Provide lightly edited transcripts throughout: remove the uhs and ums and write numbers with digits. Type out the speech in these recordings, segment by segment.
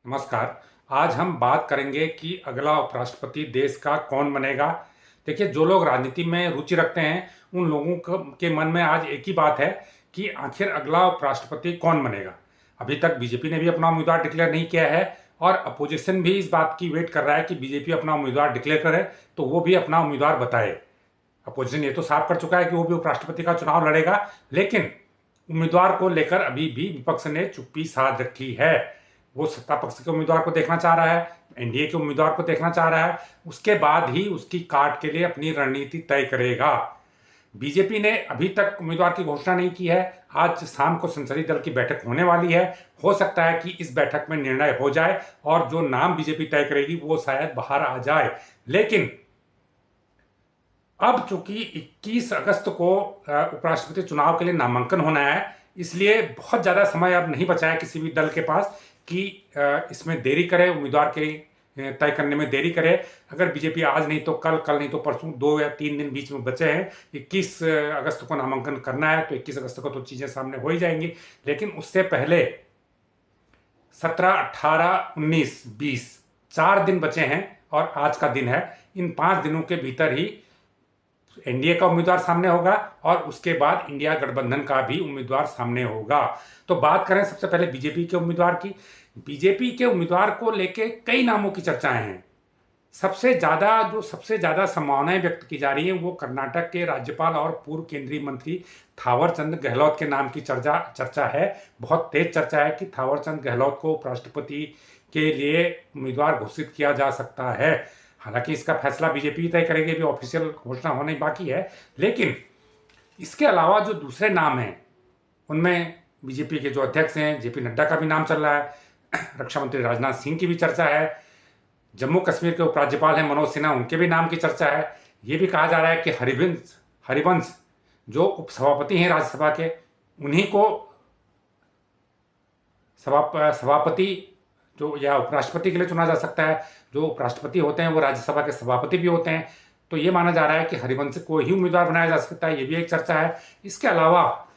नमस्कार। आज हम बात करेंगे कि अगला उपराष्ट्रपति देश का कौन बनेगा। देखिए, जो लोग राजनीति में रुचि रखते हैं उन लोगों के मन में आज एक ही बात है कि आखिर अगला उपराष्ट्रपति कौन बनेगा। अभी तक बीजेपी ने भी अपना उम्मीदवार डिक्लेयर नहीं किया है और अपोजिशन भी इस बात की वेट कर रहा है कि बीजेपी अपना उम्मीदवार डिक्लेयर करे तो वो भी अपना उम्मीदवार बताए। अपोजिशन ये तो साफ कर चुका है कि वो भी उपराष्ट्रपति का चुनाव लड़ेगा, लेकिन उम्मीदवार को लेकर अभी भी विपक्ष ने चुप्पी साध रखी है। वो सत्ता पक्ष के उम्मीदवार को देखना चाह रहा है, एनडीए के उम्मीदवार को देखना चाह रहा है, उसके बाद ही उसकी काट के लिए अपनी रणनीति तय करेगा। बीजेपी ने अभी तक उम्मीदवार की घोषणा नहीं की है। आज शाम को संसदीय दल की बैठक होने वाली है। हो सकता है कि इस बैठक में निर्णय हो जाए और जो नाम बीजेपी तय करेगी वो शायद बाहर आ जाए। लेकिन अब चूंकि 21 अगस्त को उपराष्ट्रपति चुनाव के लिए नामांकन होना है, इसलिए बहुत ज़्यादा समय अब नहीं बचा है किसी भी दल के पास कि इसमें देरी करे, उम्मीदवार के तय करने में देरी करे। अगर बीजेपी आज नहीं तो कल, कल नहीं तो परसों, 2 या 3 दिन बीच में बचे हैं। 21 अगस्त को नामांकन करना है तो 21 अगस्त को तो चीज़ें सामने हो ही जाएंगी, लेकिन उससे पहले 17, 18, 19, 20 4 दिन बचे हैं और आज का दिन है। इन 5 दिनों के भीतर ही एनडीए का उम्मीदवार सामने होगा और उसके बाद इंडिया गठबंधन का भी उम्मीदवार सामने होगा। तो बात करें सबसे पहले बीजेपी के उम्मीदवार की। बीजेपी के उम्मीदवार को लेके कई नामों की चर्चाएं हैं। सबसे ज़्यादा संभावनाएं व्यक्त की जा रही है वो कर्नाटक के राज्यपाल और पूर्व केंद्रीय मंत्री थावरचंद गहलोत के नाम की चर्चा है। बहुत तेज चर्चा है कि थावरचंद गहलोत को उपराष्ट्रपति के लिए उम्मीदवार घोषित किया जा सकता है। हालांकि इसका फैसला बीजेपी तय करेगी, भी ऑफिशियल घोषणा होने बाकी है। लेकिन इसके अलावा जो दूसरे नाम हैं उनमें बीजेपी के जो अध्यक्ष हैं जेपी नड्डा का भी नाम चल रहा है, रक्षा मंत्री राजनाथ सिंह की भी चर्चा है, जम्मू कश्मीर के उपराज्यपाल हैं मनोज सिन्हा, उनके भी नाम की चर्चा है। ये भी कहा जा रहा है कि हरिवंश जो उपसभापति हैं राज्यसभा के, उन्हीं को सभापति जो या उपराष्ट्रपति के लिए चुना जा सकता है। जो उपराष्ट्रपति होते हैं वो राज्यसभा के सभापति भी होते हैं, तो ये माना जा रहा है कि हरिवंश को ही उम्मीदवार बनाया जा सकता है। ये भी एक चर्चा है। इसके अलावा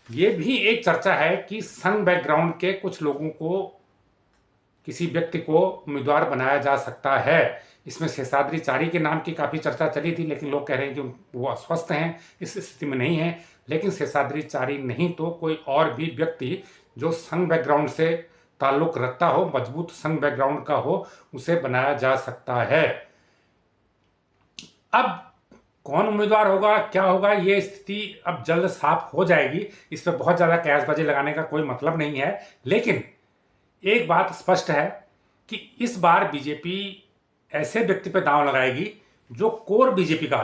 ये भी एक चर्चा है कि संघ बैकग्राउंड के कुछ लोगों को, किसी व्यक्ति को उम्मीदवार बनाया जा सकता है। इसमें शेषाद्री के नाम की काफ़ी चर्चा चली थी, लेकिन लोग कह रहे हैं कि वो अस्वस्थ हैं, इस स्थिति में नहीं है। लेकिन शेषाद्री नहीं तो कोई और भी व्यक्ति जो संघ बैकग्राउंड से ताल्लुक रखता हो, मजबूत संघ बैकग्राउंड का हो, उसे बनाया जा सकता है। अब कौन उम्मीदवार होगा, क्या होगा, ये स्थिति अब जल्द साफ हो जाएगी। इस पर बहुत ज़्यादा कयासबाजी लगाने का कोई मतलब नहीं है। लेकिन एक बात स्पष्ट है कि इस बार बीजेपी ऐसे व्यक्ति पर दांव लगाएगी जो कोर बीजेपी का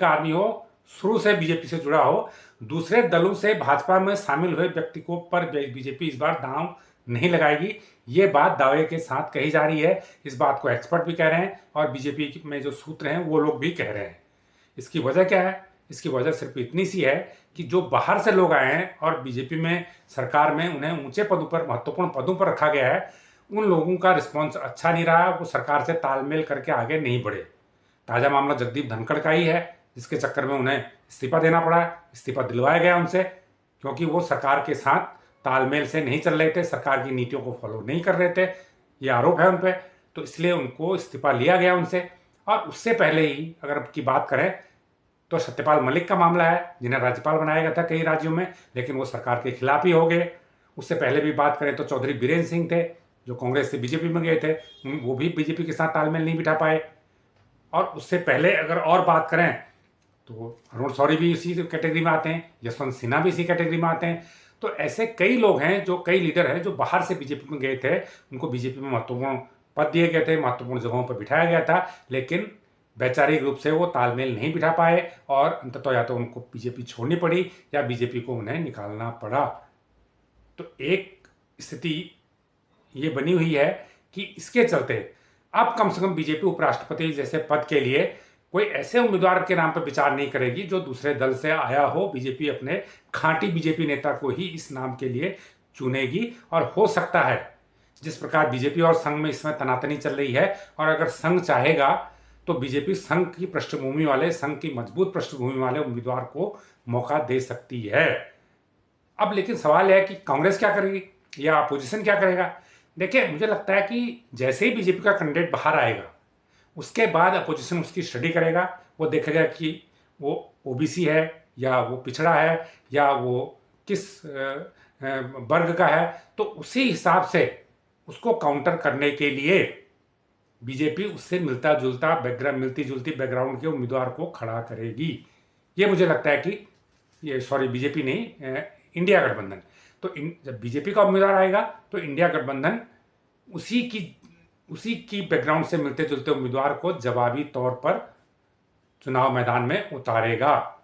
आदमी हो, शुरू से बीजेपी से जुड़ा हो। दूसरे दलों से भाजपा में शामिल हुए व्यक्ति को पर बीजेपी इस बार दांव नहीं लगाएगी। ये बात दावे के साथ कही जा रही है। इस बात को एक्सपर्ट भी कह रहे हैं और बीजेपी में जो सूत्र हैं वो लोग भी कह रहे हैं। इसकी वजह क्या है? इसकी वजह सिर्फ इतनी सी है कि जो बाहर से लोग आए हैं और बीजेपी में, सरकार में उन्हें ऊंचे पदों पर, महत्वपूर्ण पदों पर रखा गया है, उन लोगों का रिस्पॉन्स अच्छा नहीं रहा। वो सरकार से तालमेल करके आगे नहीं बढ़े। ताज़ा मामला जगदीप धनखड़ का ही है, जिसके चक्कर में उन्हें इस्तीफा देना पड़ा। इस्तीफा दिलवाया गया उनसे क्योंकि वो सरकार के साथ तालमेल से नहीं चल रहे थे, सरकार की नीतियों को फॉलो नहीं कर रहे थे, ये आरोप है उन पर। तो इसलिए उनको इस्तीफा लिया गया उनसे। और उससे पहले ही अगर की बात करें तो सत्यपाल मलिक का मामला है, जिन्हें राज्यपाल बनाया गया था कई राज्यों में, लेकिन वो सरकार के खिलाफ ही हो गए। उससे पहले भी बात करें तो चौधरी बीरेन सिंह थे जो कांग्रेस से बीजेपी में गए थे, वो भी बीजेपी के साथ तालमेल नहीं बिठा पाए। और उससे पहले अगर और बात करें तो अरुण शौरी भी इसी कैटेगरी में आते हैं, यशवंत सिन्हा भी इसी कैटेगरी में आते हैं। तो ऐसे कई लोग हैं, जो कई लीडर हैं जो बाहर से बीजेपी में गए थे, उनको बीजेपी में महत्वपूर्ण पद दिए गए थे, महत्वपूर्ण जगहों पर बिठाया गया था, लेकिन वैचारिक रूप से वो तालमेल नहीं बिठा पाए और अंततः या तो उनको बीजेपी छोड़नी पड़ी या बीजेपी को उन्हें निकालना पड़ा। तो एक स्थिति ये बनी हुई है कि इसके चलते अब कम से कम बीजेपी उपराष्ट्रपति जैसे पद के लिए कोई ऐसे उम्मीदवार के नाम पर विचार नहीं करेगी जो दूसरे दल से आया हो। बीजेपी अपने खांटी बीजेपी नेता को ही इस नाम के लिए चुनेगी। और हो सकता है जिस प्रकार बीजेपी और संघ में इसमें तनातनी चल रही है, और अगर संघ चाहेगा तो बीजेपी संघ की पृष्ठभूमि वाले, संघ की मजबूत पृष्ठभूमि वाले उम्मीदवार को मौका दे सकती है। अब लेकिन सवाल यह है कि कांग्रेस क्या करेगी। या अपोजिशन क्या करेगा? देखिए, मुझे लगता है कि जैसे ही बीजेपी का कैंडिडेट बाहर आएगा, उसके बाद अपोजिशन उसकी स्टडी करेगा। वो देखेगा कि वो ओबीसी है या वो पिछड़ा है या वो किस वर्ग का है, तो उसी हिसाब से उसको काउंटर करने के लिए बीजेपी उससे मिलता जुलता बैकग्राउंड, मिलती जुलती बैकग्राउंड के उम्मीदवार को खड़ा करेगी। ये मुझे लगता है कि ये, सॉरी, बीजेपी नहीं, इंडिया गठबंधन। तो जब बीजेपी का उम्मीदवार आएगा तो इंडिया गठबंधन उसी की बैकग्राउंड से मिलते जुलते उम्मीदवार को जवाबी तौर पर चुनाव मैदान में उतारेगा।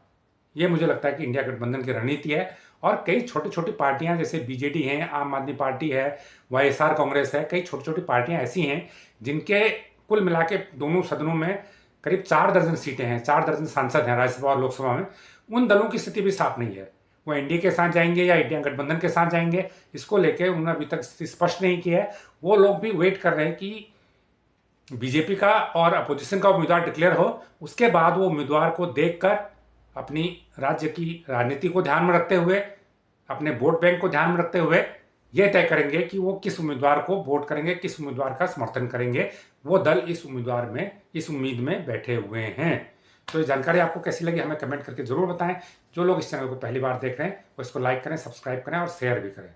ये मुझे लगता है कि इंडिया गठबंधन की रणनीति है। और कई छोटी छोटी पार्टियां जैसे बीजेडी हैं, आम आदमी पार्टी है, वाईएसआर कांग्रेस है, कई छोटी छोटी पार्टियां ऐसी हैं जिनके कुल मिला के दोनों सदनों में करीब 4 दर्जन सीटें हैं, 4 दर्जन सांसद हैं राज्यसभा और लोकसभा में। उन दलों की स्थिति भी साफ नहीं है, वो एनडीए के साथ जाएंगे या इंडिया गठबंधन के साथ जाएंगे, इसको लेकर उन्होंने अभी तक स्थिति स्पष्ट नहीं की है। वो लोग भी वेट कर रहे हैं कि बीजेपी का और अपोजिशन का उम्मीदवार डिक्लेयर हो, उसके बाद वो उम्मीदवार को देखकर अपनी राज्य की राजनीति को ध्यान में रखते हुए, अपने वोट बैंक को ध्यान में रखते हुए ये तय करेंगे कि वो किस उम्मीदवार को वोट करेंगे, किस उम्मीदवार का समर्थन करेंगे। वो दल इस उम्मीद में बैठे हुए हैं। तो ये जानकारी आपको कैसी लगी हमें कमेंट करके जरूर बताएं। जो लोग इस चैनल को पहली बार देख रहे हैं वो इसको लाइक करें, सब्सक्राइब करें और शेयर भी करें।